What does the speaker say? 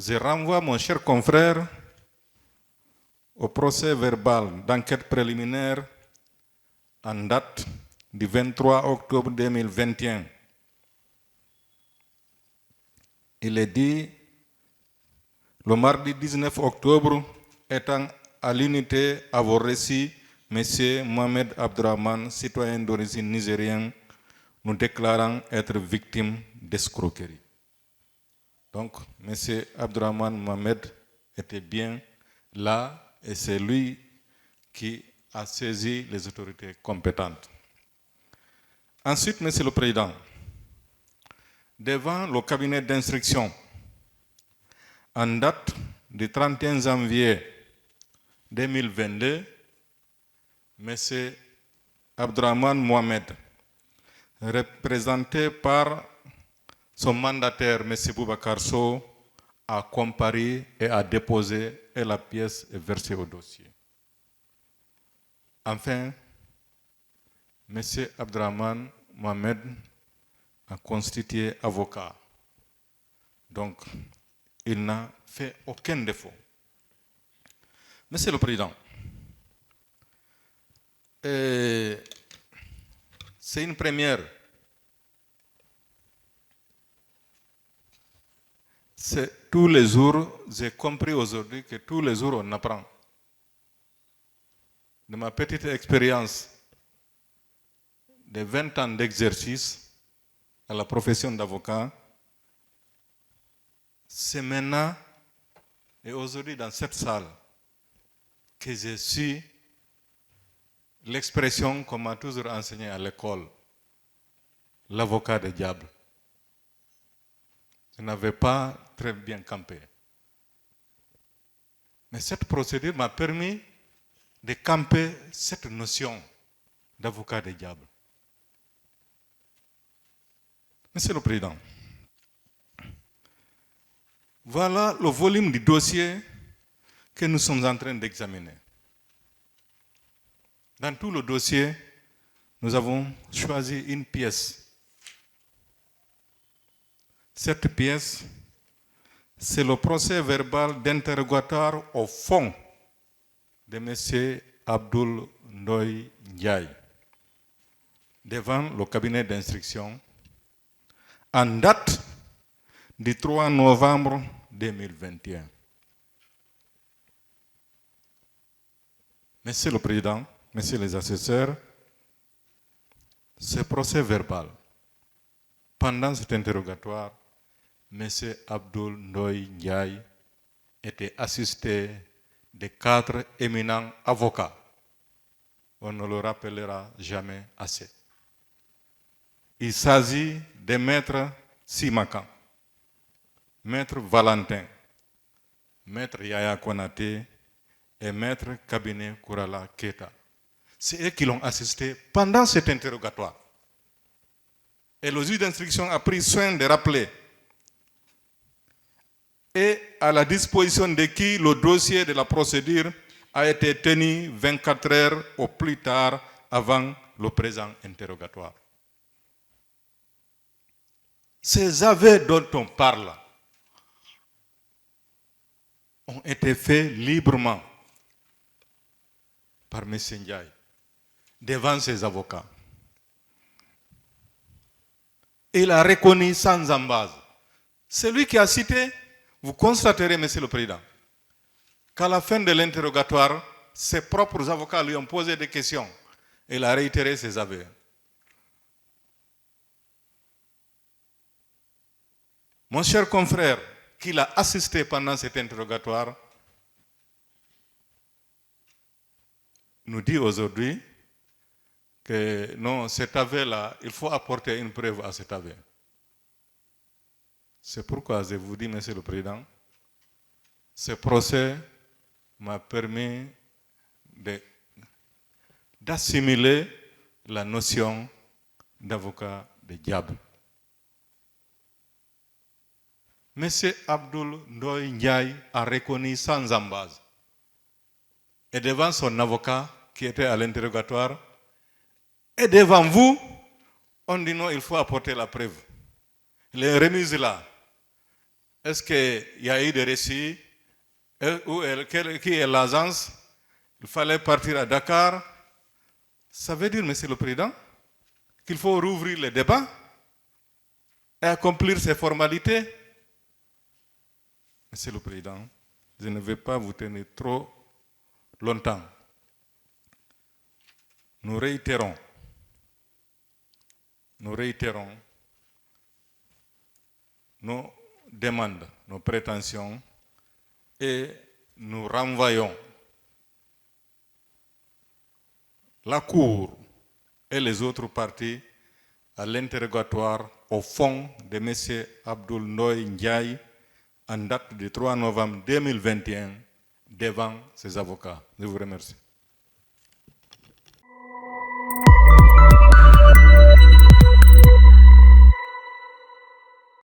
Je renvoie mon cher confrère au procès verbal d'enquête préliminaire en date du 23 octobre 2021. Il est dit, le mardi 19 octobre, étant à l'unité à vos récits, M. Mohamed Abdraman, citoyen d'origine nigérienne, nous déclarant être victime d'escroquerie. Donc, M. Abdraman Mohamed était bien là et c'est lui qui a saisi les autorités compétentes. Ensuite, Monsieur le Président, devant le cabinet d'instruction, en date du 31 janvier 2022, M. Abdraman Mohamed, représenté par son mandataire, M. Boubacar Sow, a comparé et a déposé et la pièce est versée au dossier. Enfin, M. Abdraman Mohamed a constitué avocat. Donc, il n'a fait aucun défaut. Monsieur le Président, c'est une première. C'est tous les jours, j'ai compris aujourd'hui que tous les jours on apprend. De ma petite expérience de 20 ans d'exercice à la profession d'avocat, c'est maintenant et aujourd'hui dans cette salle que j'ai su l'expression qu'on m'a toujours enseignée à l'école, l'avocat des diables. Je n'avais pas très bien campé. Mais cette procédure m'a permis de camper cette notion d'avocat des diables. Monsieur le Président, voilà le volume du dossier que nous sommes en train d'examiner. Dans tout le dossier, nous avons choisi une pièce. Cette pièce, c'est le procès verbal d'interrogatoire au fond de M. Abdoul Ndoye Ndiaye devant le cabinet d'instruction en date du 3 novembre 2021. Monsieur le Président, Messieurs les assesseurs, ce procès verbal, pendant cet interrogatoire, M. Abdoul Ndoye Ndiaye était assisté de 4 éminents avocats. On ne le rappellera jamais assez. Il s'agit de Maître Simakan, Maître Valentin, Maître Yaya Konaté et Maître Kabinet Kourala Keta. C'est eux qui l'ont assisté pendant cet interrogatoire. Et le juge d'instruction a pris soin de rappeler et à la disposition de qui le dossier de la procédure a été tenu 24 heures au plus tard avant le présent interrogatoire. Ces aveux dont on parle ont été faits librement par M. Ndiaye devant ses avocats. Il a reconnu sans embase. Celui qui a cité, vous constaterez, Monsieur le Président, qu'à la fin de l'interrogatoire, ses propres avocats lui ont posé des questions. Il a réitéré ses aveux. Mon cher confrère, qui l'a assisté pendant cet interrogatoire, nous dit aujourd'hui que non, cet aveu-là, il faut apporter une preuve à cet aveu. C'est pourquoi je vous dis, Monsieur le Président, ce procès m'a permis d'assimiler la notion d'avocat de diable. M. Abdoul Ndoye Ndiaye a reconnu sans embase. Et devant son avocat qui était à l'interrogatoire, et devant vous, on dit non, il faut apporter la preuve. Les remises là, Est-ce qu'il y a eu des récits? Qui est l'agence? Il fallait partir à Dakar. Ça veut dire, Monsieur le Président, qu'il faut rouvrir les débats et accomplir ces formalités. Monsieur le Président, je ne vais pas vous tenir trop longtemps. Nous réitérons nos demandes, nos prétentions et nous renvoyons la Cour et les autres parties à l'interrogatoire au fond de M. Abdoul Ndoye Ndiaye en date du 3 novembre 2021 devant ses avocats. Je vous remercie.